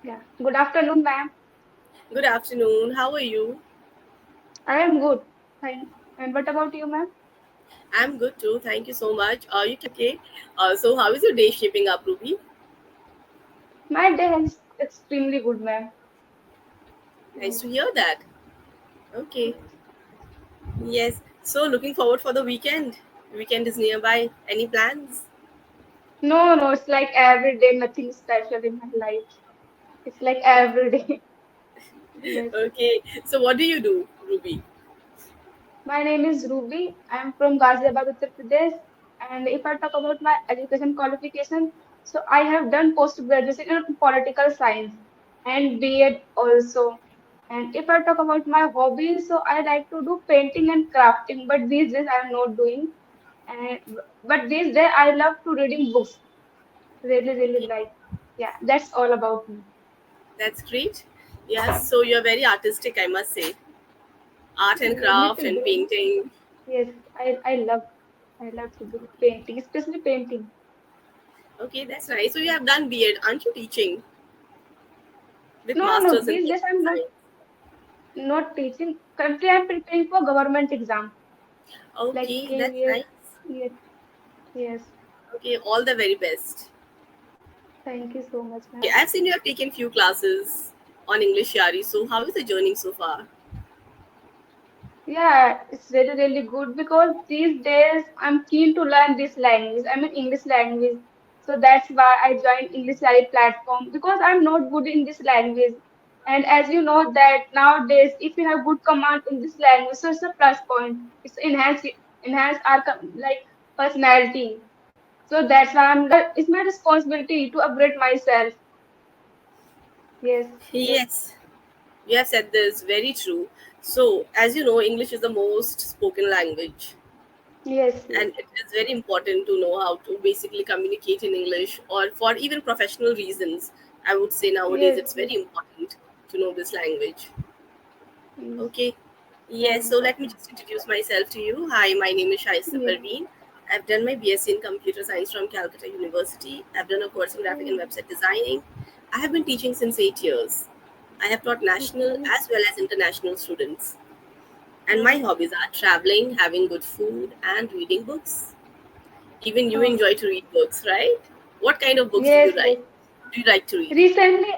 Yeah. Good afternoon, ma'am. Good afternoon. How are you? I am good. Fine. And what about you, ma'am? I'm good too. Thank you so much. You okay? So how is your day shaping up, Ruby? My day is extremely good, ma'am. Nice Yes. to hear that. Okay. Yes. So looking forward for the weekend. Weekend is nearby. Any plans? No, no, it's like every day, nothing special in my life. It's like every day. Yes. Okay. So what do you do, Ruby? My name is Ruby. I am from Ghaziabad, Uttar Pradesh. And if I talk about my education qualification, so I have done post-graduation in political science and B.Ed also. And if I talk about my hobbies, so I like to do painting and crafting, but these days I am not doing. And but these days I love to reading books. Really, really like. Yeah, that's all about me. That's great. Yes. So you're very artistic, I must say. Art and Yeah, craft little and bit. painting. Yes, I love to do painting, especially painting. Okay, that's nice. So you have done B.Ed, aren't you teaching with No, no, masters in these days political I'm science? not teaching. Currently, I'm preparing for government exam, like Okay, that's KVS. nice. Yes, yes. Okay, all the very best. Thank you so much, Okay, ma'am. I've seen you have taken few classes on EnglishYaari. So how is the journey so far? Yeah, it's really, really good because these days I'm keen to learn this language. I mean English language. So that's why I joined EnglishYaari platform because I'm not good in this language. And as you know that nowadays, if you have good command in this language, so it's a plus point. It's enhance our like personality. So that's why it's my responsibility to upgrade myself. Yes, Yes, you have said this very true. So, as you know, English is the most spoken language, yes, yes, and it is very important to know how to basically communicate in English, or for even professional reasons. I would say nowadays yes, it's yes, very important to know this language. yes. Okay. Very Yes, so let me important. just introduce myself to you. Hi, my name is Shaista Yes. Parveen. I've done my BSc in Computer Science from Calcutta University. I've done a course in graphic and Oh, website designing. I have been teaching since 8 years. I have taught national okay. as well as international students. And my Oh, hobbies are traveling, having good food, and reading books. Even you oh, enjoy to read books, right? What kind of books do yes, you write? yes. Do you like to read? Recently,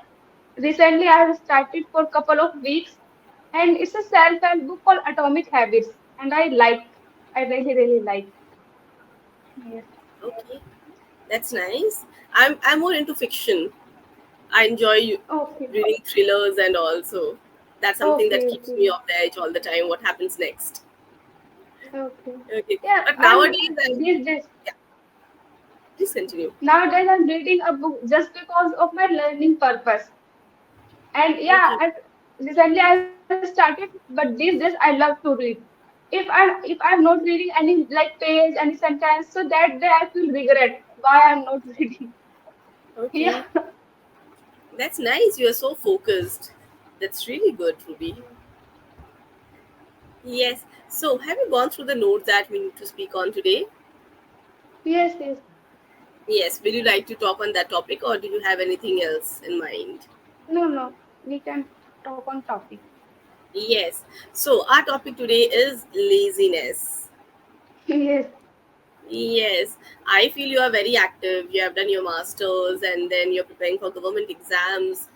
recently I have started for a couple of weeks, and it's a self-help book called Atomic Habits, and I really, really like. Yes. Okay, that's nice. I'm more into fiction. I enjoy Okay. reading thrillers and also that's something that Okay. keeps Okay. me off the edge all the time. What happens next? Okay. Okay, Yeah, but I'm nowadays I'm these days. yeah. Please continue. Nowadays, I'm reading a book just because of my learning purpose. And yeah, Okay, recently I started, but these days I love to read. If I'm not reading any like page, any sentence, so that day I feel regret why I'm not reading. Yeah. okay, that's nice. You are so focused. That's really good, Ruby. Yes. So, have you gone through the notes that we need to speak on today? Yes, yes. Yes. Will you like to talk on that topic, or do you have anything else in mind? No, no. We can talk on topic. Yes. So, our topic today is laziness. Yes. Yes, I feel you are very active. You have done your masters and then you're preparing for government exams,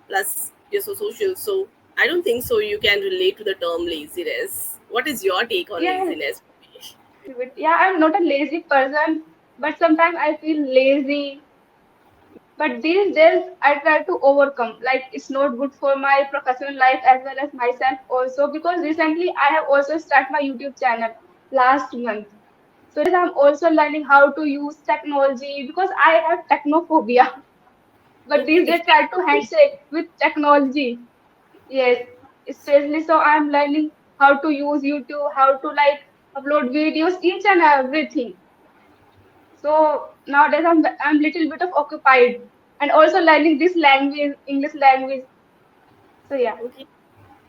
plus you're so social. So I don't think so. You can relate to the term laziness. What is your take on Yes. laziness? Yeah, I'm not a lazy person, but sometimes I feel lazy. But these days I try to overcome. Like it's not good for my professional life as well as myself also because recently I have also started my YouTube channel last month. So this I'm also learning how to use technology because I have technophobia. But these Okay. days try to handshake with technology. Yes, especially so I'm learning how to use YouTube, how to like upload videos, each and everything. So nowadays I'm little bit of occupied and also learning this language, English language. So yeah. Okay.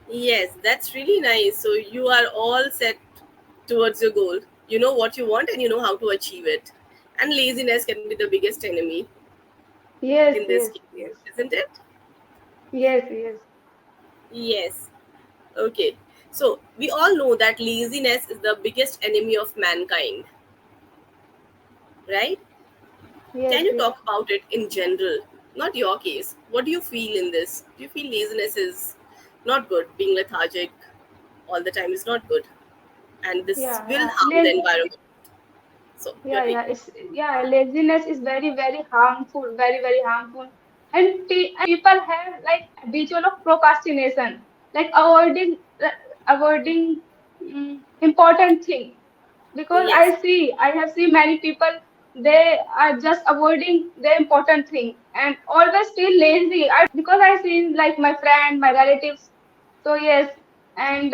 Yes, that's really nice. So you are all set towards your goal. You know what you want and you know how to achieve it. And laziness can be the biggest enemy Yes, in this yes, case, yes. isn't it? Yes, yes, Yes. Okay. So we all know that laziness is the biggest enemy of mankind, right? yes, Can you yes. talk about it in general? Not your case. What do you feel in this? Do you feel laziness is not good? Being lethargic all the time is not good, and this Yeah, will yeah. harm the environment. So, your Yeah, take. yeah. Laziness is very, very harmful, very, very harmful. And people have like habitual of procrastination, like avoiding important thing. Because Yes. I have seen many people, they are just avoiding the important thing and always feel lazy. Because I seen like my friend, my relatives. So yes, and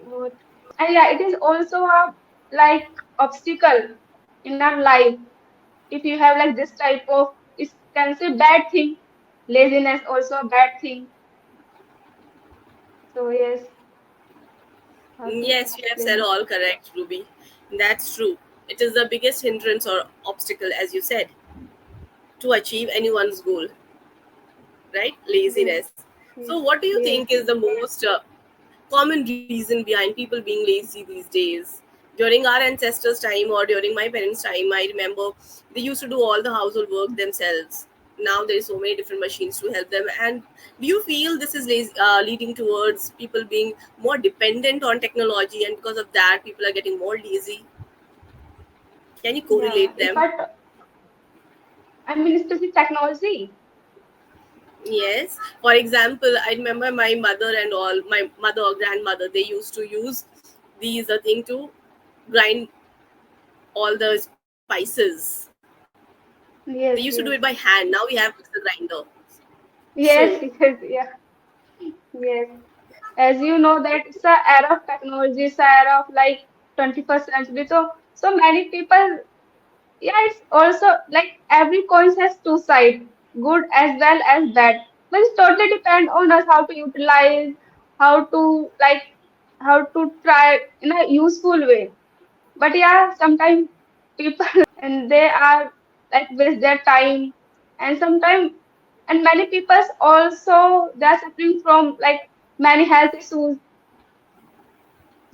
what? And yeah, it is also a like obstacle in our life. If you have like this type of, it can say bad thing. Laziness also a bad thing. So yes, how to Yes, you have said explain? all correct, Ruby. That's true. It is the biggest hindrance or obstacle, as you said, to achieve anyone's goal, right? Yes, Laziness. So, yes, what do you yes, think is the most common reason behind people being lazy these days? During our ancestors' time or during my parents' time, I remember they used to do all the household work themselves. Now there is so many different machines to help them. And do you feel this is leading towards people being more dependent on technology, and because of that, people are getting more lazy? Can you yeah. correlate If them? I mean, especially technology. Yes. For example, I remember my mother and all, my mother or grandmother, they used to use these thing to grind all the spices. They used to do it by Yes, hand. yes, Now we have mixer grinder. So, yes, yes, yeah, yes. As you know that it's a era of technology, it's a era of like 21st century. So many people, yeah, it's also like every coin has two sides, good as well as bad. But it's totally depend on us how to utilize, how to like, how to try in a useful way. But yeah, sometimes people and they are like waste their time, and sometimes and many people also they are suffering from like many health issues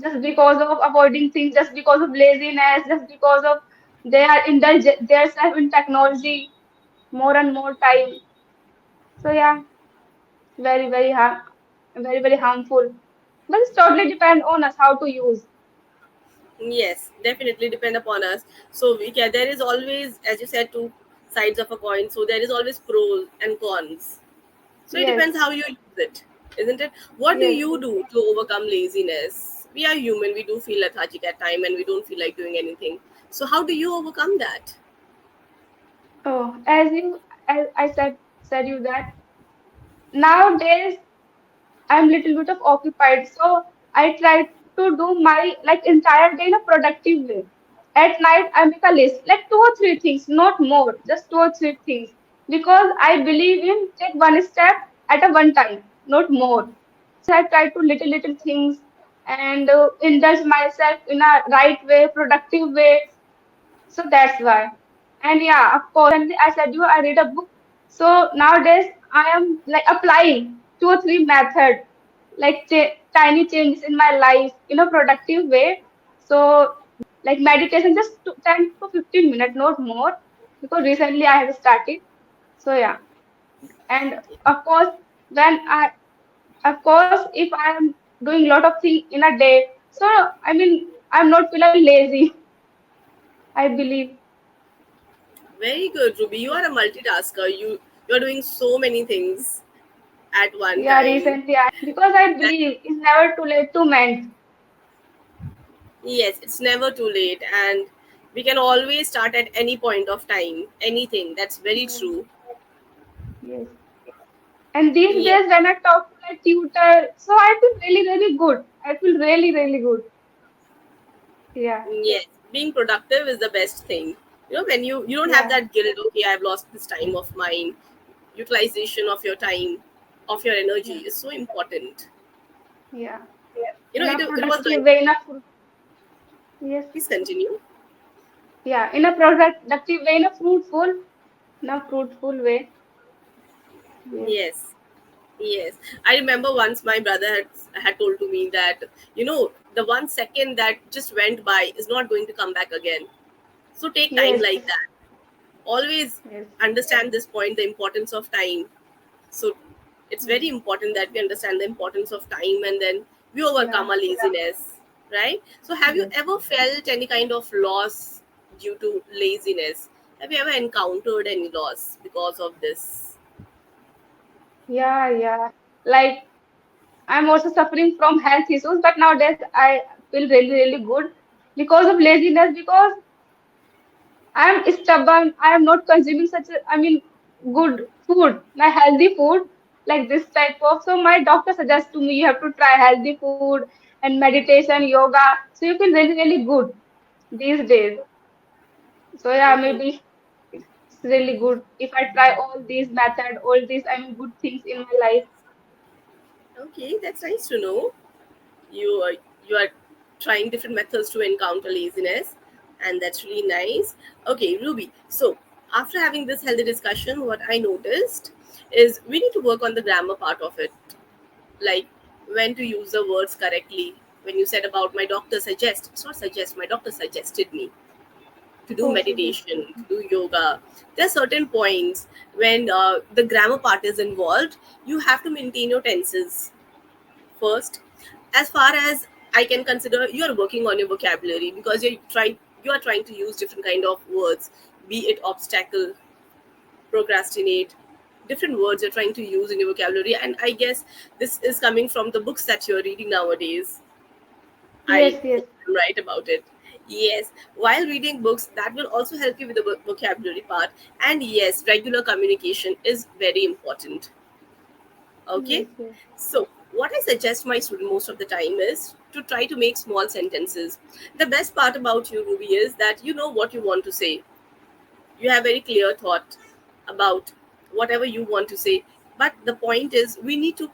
just because of avoiding things, just because of laziness, just because of they are indulge themselves in technology more and more time. So yeah, very very very very harmful. But it's totally depend on us how to use. yes, definitely depend upon us. So, we can, there is always, as you said, two sides of a coin. So, there is always pros and cons. So, it Yes, depends how you use it, isn't it? What do yes, you yes. do to overcome laziness? We are human, we do feel lethargic at time and we don't feel like doing anything. So, how do you overcome that? Oh, as I said you that nowadays I'm little bit of occupied, so I try to do my like entire day in a productive way. At night, I make a list, like two or three things, not more, just two or three things, because I believe in take one step at a one time, not more. So I try to little things and indulge myself in a right way, productive way. So that's why. And yeah, of course, recently I said you I read a book. So nowadays I am like applying two or three methods, like tiny changes in my life in a productive way. So like meditation, just 10 to 15 minutes, not more, because recently I have started. So yeah, and of course when I, of course if I am doing lot of things in a day, so I mean I'm not feel lazy. I believe. Very good, Ruby. You are a multitasker. You are doing so many things at one Yeah, time. recently because I That, believe it's never too late to mend. yes, it's never too late, and we can always start at any point of time. Anything. That's very Yes, true. yes. And these Yes, days when I talk to my tutor, so I feel really good. I feel really good. Yeah, yes. Being productive is the best thing. When you don't have yeah, that guilt. Okay, I've lost this time of mine. Utilization of your time, of your energy yeah, is so important. yeah. In a It was productive like. way, yes, Please continue. yeah, in a productive way, in a fruitful way. Yes, Yes. Yes, I remember once my brother had told to me that, the 1 second that just went by is not going to come back again. So take time Yes, like that. Always yes, understand this point, the importance of time. So it's yes. very important that we understand the importance of time, and then we Yeah, overcome our laziness, right? So have you yes. ever felt any kind of loss due to laziness? Have you ever encountered any loss because of this? Yeah, yeah. Like I'm also suffering from health issues, but nowadays I feel really, really good because of laziness, because I am stubborn. I am not consuming such a, good food, my healthy food, like this type of. So my doctor suggests to me, you have to try healthy food and meditation, yoga. So you feel really, really good these days. So yeah, Hmm. maybe it's really good if I try all these method, all these, good things in my life. Okay, that's nice to know. You are trying different methods to encounter laziness, and that's really nice. Okay, Ruby, so after having this healthy discussion, what I noticed is we need to work on the grammar part of it, like when to use the words correctly. When you said about my doctor suggest, it's not suggest, my doctor suggested me to do Okay, meditation, to do yoga. There are certain points when the grammar part is involved. You have to maintain your tenses first. As far as I can consider, you are working on your vocabulary because you are trying to use different kind of words, be it obstacle, procrastinate, different words you're trying to use in your vocabulary. And I guess this is coming from the books that you're reading nowadays. I yes, yes, hope I'm right about it. Yes, while reading books, that will also help you with the vocabulary part. And yes, regular communication is very important. Okay, yes, yes, so what I suggest my student most of the time is to try to make small sentences. The best part about you, Ruby, is that you know what you want to say. You have very clear thought about whatever you want to say. But the point is, we need to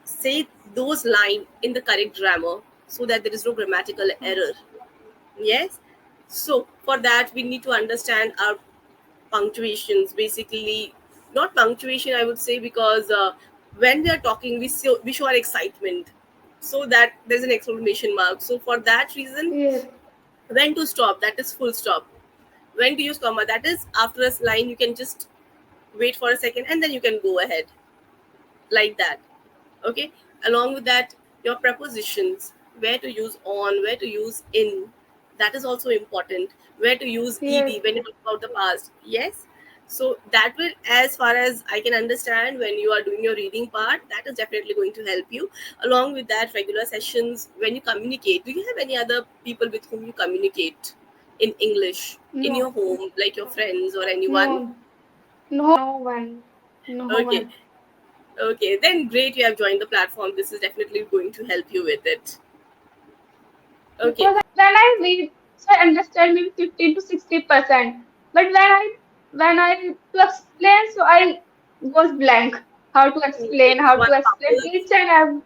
say those lines in the correct grammar so that there is no grammatical oh, error. Yes. So for that, we need to understand our punctuations. Basically, not punctuation, I would say, because when we are talking, we show our excitement, so that there's an exclamation mark. So for that reason, yes, when to stop, that is full stop. When to use comma, that is after a line, you can just wait for a second and then you can go ahead, like that. Okay, along with that, your prepositions, where to use on, where to use in, that is also important. Where to use ed yes, when you talk about the past. Yes, so that will, as far as I can understand, when you are doing your reading part, that is definitely going to help you. Along with that, regular sessions when you communicate. Do you have any other people with whom you communicate in English in no, your home, like your friends or anyone? no, no one, no Okay. one. Okay, then great, you have joined the platform. This is definitely going to help you with it. Okay. Because when I read, so I understand maybe 15 to 60%. But when I to explain, so I was blank. How to explain? Yes, How one to explain bubbles, each and every,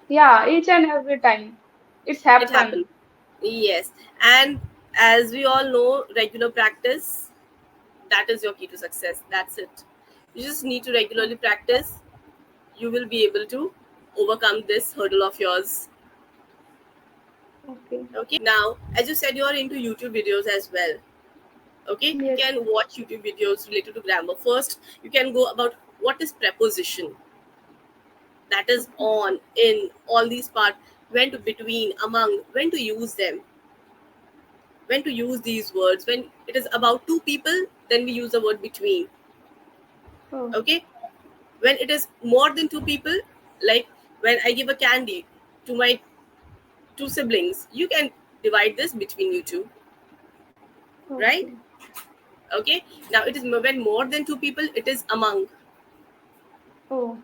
yeah, each and every time. It's it happens. happened. Yes. And as we all know, regular practice, that is your key to success. That's it. You just need to regularly practice. You will be able to overcome this hurdle of yours. Okay. Okay. Now, as you said, you are into YouTube videos as well. Okay. You Yes. can watch YouTube videos related to grammar. First, you can go about what is preposition, that is Okay. on, in, all these part, when to, between, among, when to use them, when to use these words. When it is about two people, then we use the word between. Oh. Okay, when it is more than two people, like when I give a candy to my two siblings, you can divide this between you two, right? Okay. Okay, now it is when more than two people, it is among. Oh.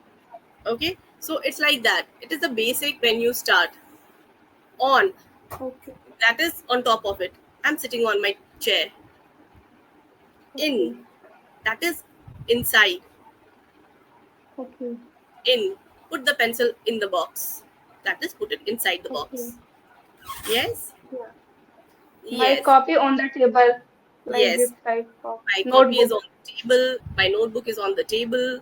Okay, so it's like that. It is the basic. When you start on, Okay. that is on top of it. I'm sitting on my chair. In, Okay. that is inside. Okay. In, put the pencil in the box, that is put it inside the Okay. box. Yes. Yeah. My Yes. copy on the table, like this Yes, type of my copy is notebook. on the table, my notebook is on the table.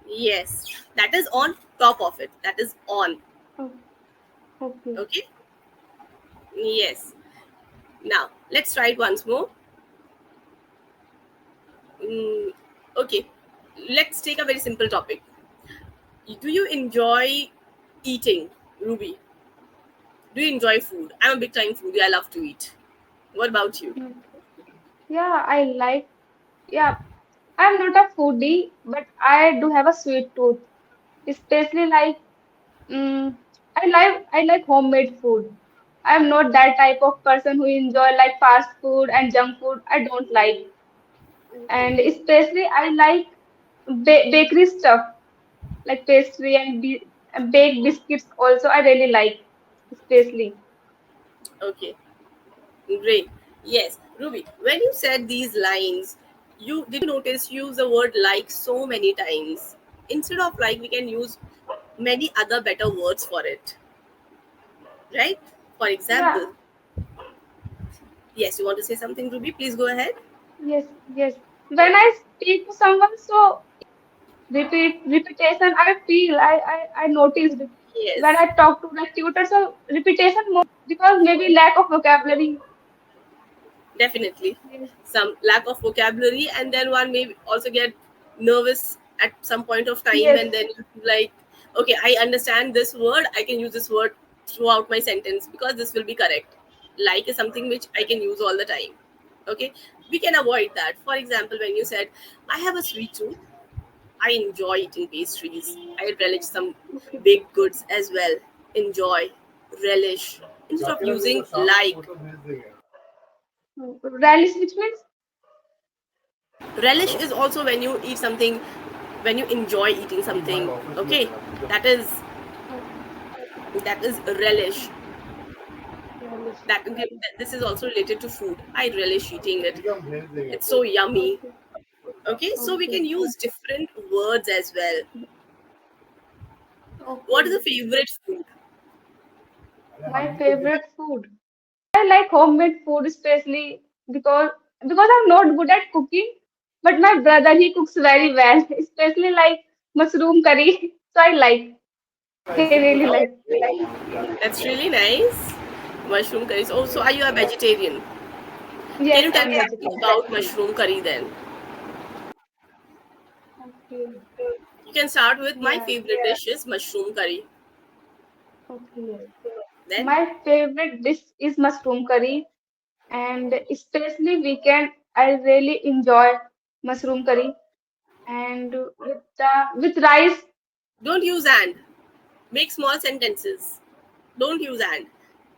Yes, that is on top of it. That is on. Oh, okay. Okay. Yes. Now let's try it once more. Mm, okay. Let's take a very simple topic. Do you enjoy eating, Ruby? Do you enjoy food? I'm a big time foodie. I love to eat. What about you? Okay. Yeah, I like. Yeah, I'm not a foodie, but I do have a sweet tooth. Especially like, I like homemade food. I'm not that type of person who enjoy like fast food and junk food. I don't like. And especially I like bakery stuff like pastry and baked biscuits also. I really like, especially. Okay, great. Yes, Ruby, when you said these lines, you did you notice you use the word like so many times? Instead of like, we can use many other better words for it, right? For Yeah. example, yes, you want to say something, Ruby? Please go ahead. Yes. Yes. When I speak to someone, so repetition. I noticed when Yes, I talk to like tutor. So repetition more because maybe lack of vocabulary. definitely. Yes. Some lack of vocabulary, and then one may also get nervous at some point of time, Yes. and then like, okay, I understand this word, I can use this word throughout my sentence because this will be correct. Like is something which I can use all the time. Okay, we can avoid that. For example, when you said, I have a sweet tooth, I enjoy eating pastries, I relish some Okay. baked goods as well. Enjoy, relish. Instead of using like, Relish, which means relish is also when you eat something, when you enjoy eating something. Okay, that is okay. that is relish. Relish. That Okay. this is also related to food. I relish eating it. It's so yummy. Okay. Okay, so we Okay. can use different words as well. What is Okay. the favorite food? My favorite food. I like homemade food especially because I'm not good at cooking, but my brother he cooks very well, especially like mushroom curry. So I like. He really Oh, like. that's really nice. Mushroom curries. Oh, so are you a vegetarian? Can Yes, you tell I'm me something vegetarian. about mushroom curry then? Okay. You can start with my Yeah. favorite dish is mushroom curry. Okay. Then, My favorite dish is mushroom curry, and especially weekend, I really enjoy mushroom curry and with rice. don't use and. Make small sentences. Don't use and.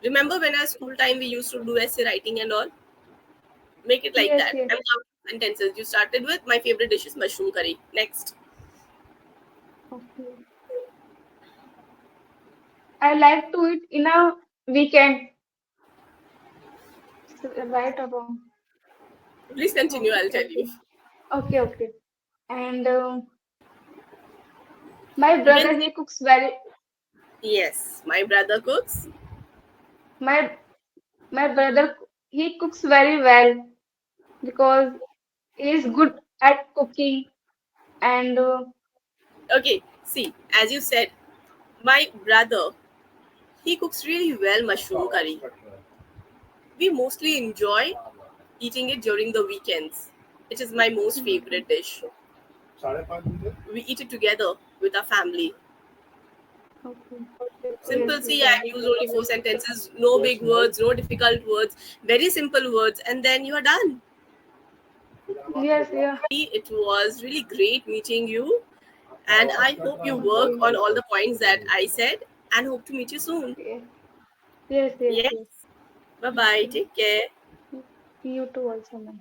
Remember when our school time we used to do essay writing and all? Make it like Yes, that. yes. And count sentences. You started with my favorite dish is mushroom curry. Next. Okay. I like to eat in a weekend. Right or wrong? Please continue, Okay. I'll tell you. Okay. Okay. And my You can brother he cooks very. yes, my brother cooks. My my brother he cooks very well because he is good at cooking and Okay, see, as you said, my brother he cooks really well mushroom curry. We mostly enjoy eating it during the weekends. It is my most okay. favorite dish. We eat it together with our family. Okay. Yes, Simple, yes, see, I use only four sentences, no big words, no difficult words, very simple words, and then you are done. yes, yeah. It was really great meeting you, and I hope you work Okay. on all the points that I said, and hope to meet you soon. Okay. Yes, yes, Yes, yes. bye bye, Okay. take care. You too also, ma'am.